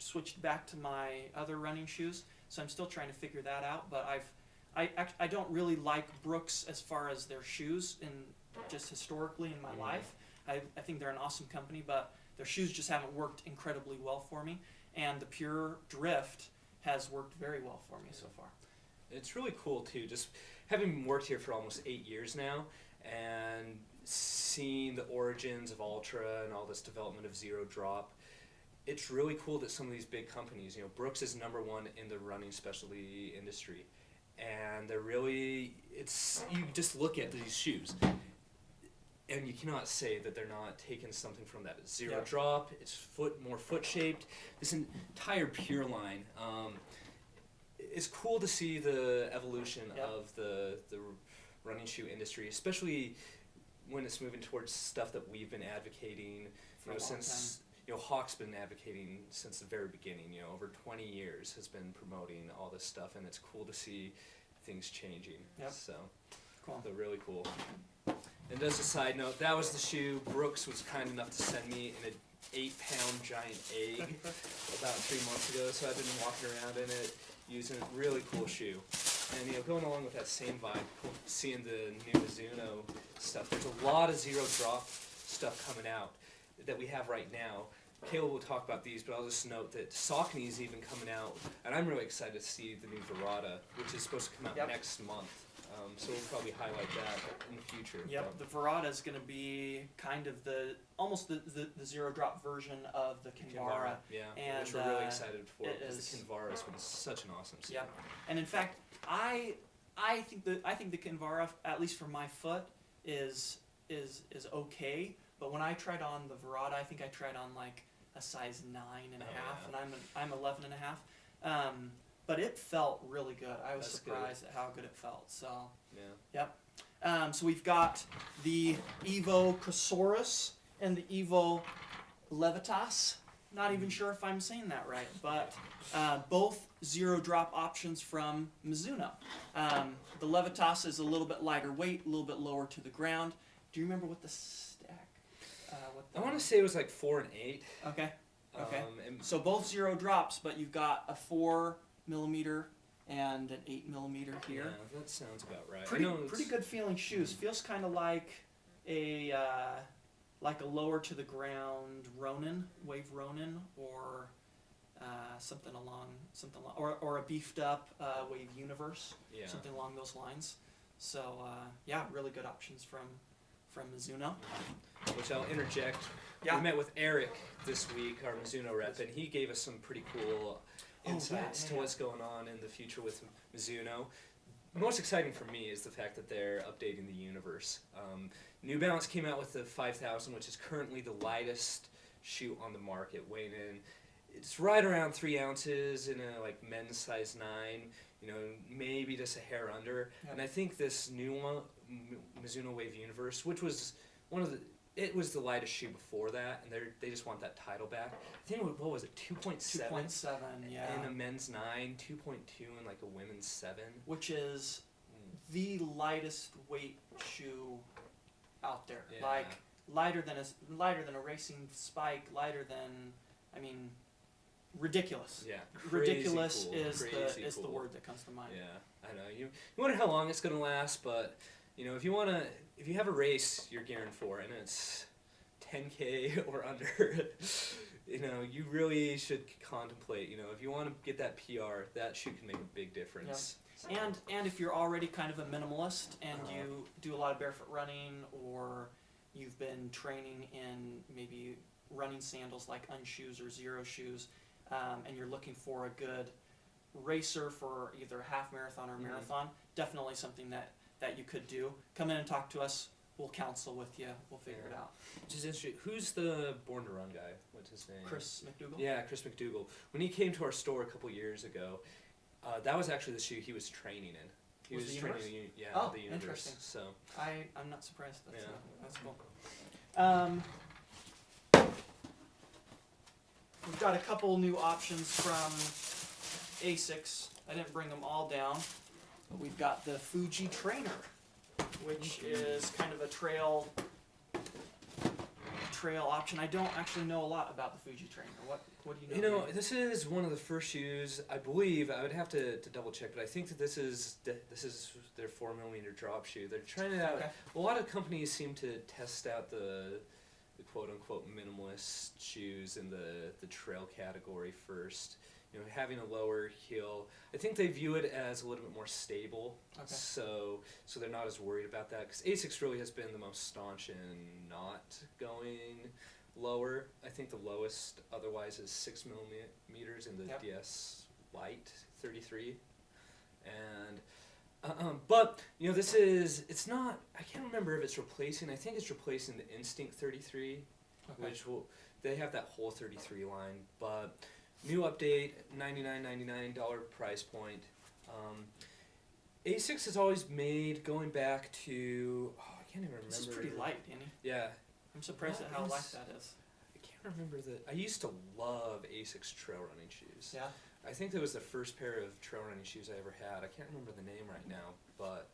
switched back to my other running shoes, so I'm still trying to figure that out. But I don't really like Brooks as far as their shoes in just historically in my life. I think they're an awesome company, but their shoes just haven't worked incredibly well for me. And the Pure Drift has worked very well for me so far. It's really cool too, just having worked here for almost 8 years now and seeing the origins of Ultra and all this development of Zero Drop. It's really cool that some of these big companies, Brooks is #1 in the running specialty industry, and they're really, you just look at these shoes and you cannot say that they're not taking something from that Zero Drop. It's more foot shaped. This entire Pure line. It's cool to see the evolution of the running shoe industry, especially when it's moving towards stuff that we've been advocating since Hawk's been advocating since the very beginning. Over 20 years has been promoting all this stuff, and it's cool to see things changing. So cool. They're really cool. And as a side note, that was the shoe Brooks was kind enough to send me in an 8-pound giant egg about 3 months ago. So I've been walking around in it, using it. Really cool shoe. And going along with that same vibe, seeing the new Mizuno stuff. There's a lot of Zero Drop stuff coming out that we have right now. Caleb will talk about these, but I'll just note that Saucony is even coming out, and I'm really excited to see the new Verada, which is supposed to come out next month. So we'll probably highlight that in the future. Yep, the Verada is going to be kind of almost the Zero Drop version of the Kinvara. Yeah, and, which we're really excited for, because the Kinvara has been such an awesome shoe. Yeah, and in fact, I think the Kinvara, at least for my foot, is okay. But when I tried on the Verada, I think I tried on like a size 9.5, and I'm 11.5. But it felt really good. I was surprised at how good it felt. So so we've got the Evo Chrysaorus and the Evo Levitas. Not even sure if I'm saying that right, but both Zero Drop options from Mizuno. The Levitas is a little bit lighter weight, a little bit lower to the ground. Do you remember what the stack? I want to say it was like 4 and 8. Okay. So both Zero Drops, but you've got a 4mm and an 8mm here. Yeah, that sounds about right. Pretty good feeling shoes. Feels kind of like a lower to the ground Ronin, Wave Ronin, or something along, or a beefed up Wave Universe, something along those lines. So really good options from Mizuno. Which I'll interject. We met with Eric this week, our Mizuno rep, and he gave us some pretty cool insights to what's going on in the future with Mizuno. Most exciting for me is the fact that they're updating the universe. New Balance came out with the 5000, which is currently the lightest shoe on the market, weighing in. It's right around 3 ounces in a men's size 9, maybe just a hair under. And I think this new one, Mizuno Wave Universe, which was it was the lightest shoe before that, and they just want that title back. I think, what was it, 2.7? 2.7, in a men's 9, 2.2 in like a women's 7. Which is the lightest weight shoe out there. Yeah. Like lighter than a racing Spike, lighter than, ridiculous. Yeah, ridiculous cool. is the word that comes to mind. Yeah, I know. You wonder how long it's gonna last, but if you have a race you're gearing for and it's 10K or under, you really should contemplate. If you want to get that PR, that shoe can make a big difference. Yeah. And if you're already kind of a minimalist and you do a lot of barefoot running, or you've been training in maybe running sandals like Unshoes or Zero Shoes, and you're looking for a good racer for either half marathon or marathon, definitely something that you could do. Come in and talk to us. We'll counsel with you. We'll figure it out. Which is interesting. Who's the Born to Run guy? What's his name? Chris McDougall? Yeah, Chris McDougall. When he came to our store a couple years ago, that was actually the shoe he was training in. He was training the Universe. Interesting. So I'm not surprised. That's cool. We've got a couple new options from ASICS. I didn't bring them all down, but we've got the Fuji Trainer, which is kind of a trail trail option. I don't actually know a lot about the Fuji Trainer. What do you know? This is one of the first shoes, I believe. I would have to double check, but I think that this is their 4mm drop shoe. They're trying it out. Okay. A lot of companies seem to test out the quote unquote minimalist shoes in the trail category first. You know, having a lower heel. I think they view it as a little bit more stable. Okay. So they're not as worried about that, because ASICS really has been the most staunch in not going lower. I think the lowest otherwise is 6mm in the Yep. DS Lite 33, and but you know, it's not. I can't remember if it's replacing. I think it's replacing the Instinct 33, Okay. which they have that whole 33 line, but new update, $99.99 price point. ASICS has always made, going back to, I can't even remember. This is pretty light, Danny. Yeah, I'm surprised at how light that is. I can't remember I used to love ASICS trail running shoes. Yeah. I think that was the first pair of trail running shoes I ever had. I can't remember the name right now, but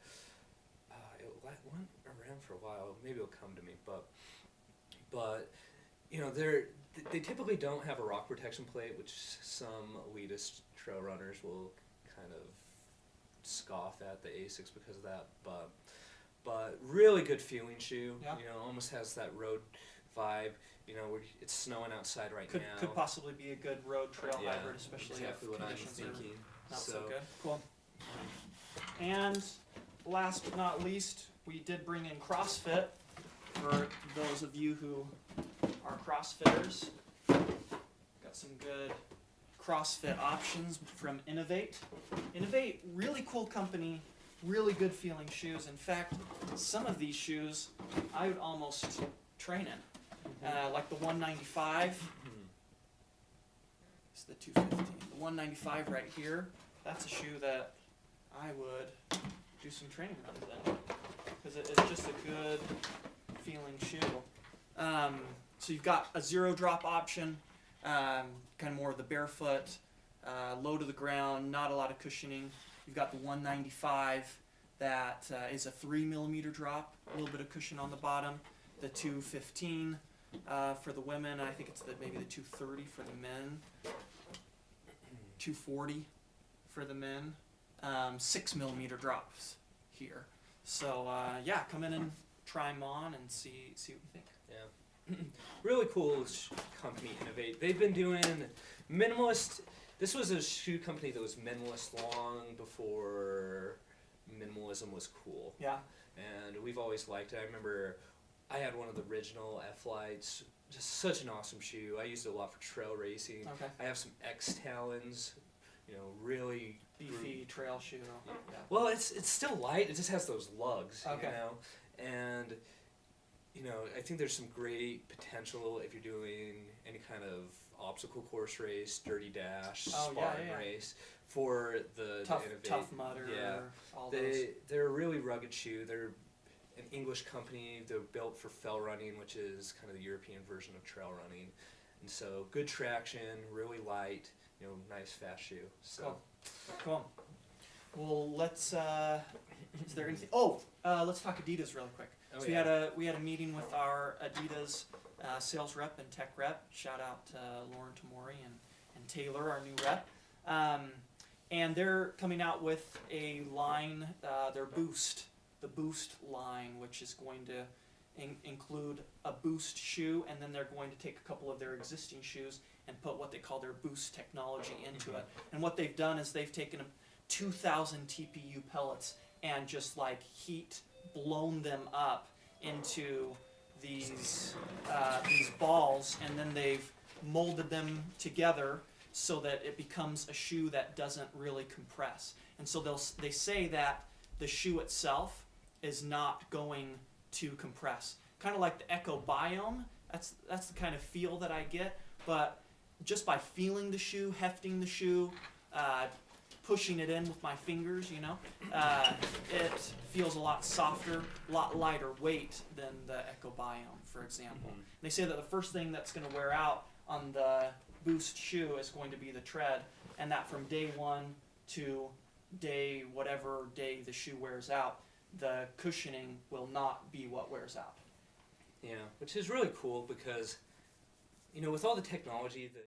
it went around for a while. Maybe it'll come to me, but you know, they typically don't have a rock protection plate, which some elitist trail runners will kind of scoff at the ASICS because of that. But really good feeling shoe. Yeah. You know, almost has that road vibe. You know, it's snowing outside right now. Could possibly be a good road trail Yeah, hybrid, especially exactly if what I'm conditions are thinking. not so good. Cool. And last but not least, we did bring in CrossFit for those of you who are CrossFitters. Got some good CrossFit options from Innovate. Innovate, really cool company, really good feeling shoes. In fact, some of these shoes I would almost train in. Like the 195. It's the 250. The 195 right here, that's a shoe that I would do some training runs in. Because it's just a good feeling shoe. So you've got a zero drop option, kind of more of the barefoot, low to the ground, not a lot of cushioning. You've got the 195 that is a 3mm drop, a little bit of cushion on the bottom. The 215 for the women, I think it's maybe the 230 for the men, 240 for the men, 6mm drops here. So yeah, come in and try them on and see what you think. Yeah. Really cool company, Innovate. They've been doing minimalist. This was a shoe company that was minimalist long before minimalism was cool. Yeah. And we've always liked it. I remember I had one of the original F-Lights. Just such an awesome shoe. I used it a lot for trail racing. Okay. I have some X-Talons, you know, really Beefy trail shoe. Yeah. Well, it's still light. It just has those lugs, Okay. you know. And you know, I think there's some great potential if you're doing any kind of obstacle course race, dirty dash, Spartan race for the Innovate. Tough Mudder. Yeah. All those. They're a really rugged shoe. They're an English company. They're built for fell running, which is kind of the European version of trail running. And so good traction, really light, you know, nice fast shoe. So Cool. Well, let's. Is there anything? Let's talk Adidas really quick. Oh, So yeah. we had a meeting with our Adidas sales rep and tech rep. Shout out to Lauren Tamori and Taylor, our new rep. And they're coming out with a line, their Boost, the Boost line, which is going to include a Boost shoe, and then they're going to take a couple of their existing shoes and put what they call their Boost technology into it. And what they've done is they've taken 2,000 TPU pellets and just like blown them up into these balls, and then they've molded them together so that it becomes a shoe that doesn't really compress. And so they say that the shoe itself is not going to compress. Kind of like the Echo Biome. That's the kind of feel that I get. But just by feeling the shoe, hefting the shoe, pushing it in with my fingers, you know, it feels a lot softer, a lot lighter weight than the Echo Biome, for example. Mm-hmm. They say that the first thing that's going to wear out on the Boost shoe is going to be the tread, and that from day one to whatever day the shoe wears out, the cushioning will not be what wears out. Yeah, which is really cool because, with all the technology that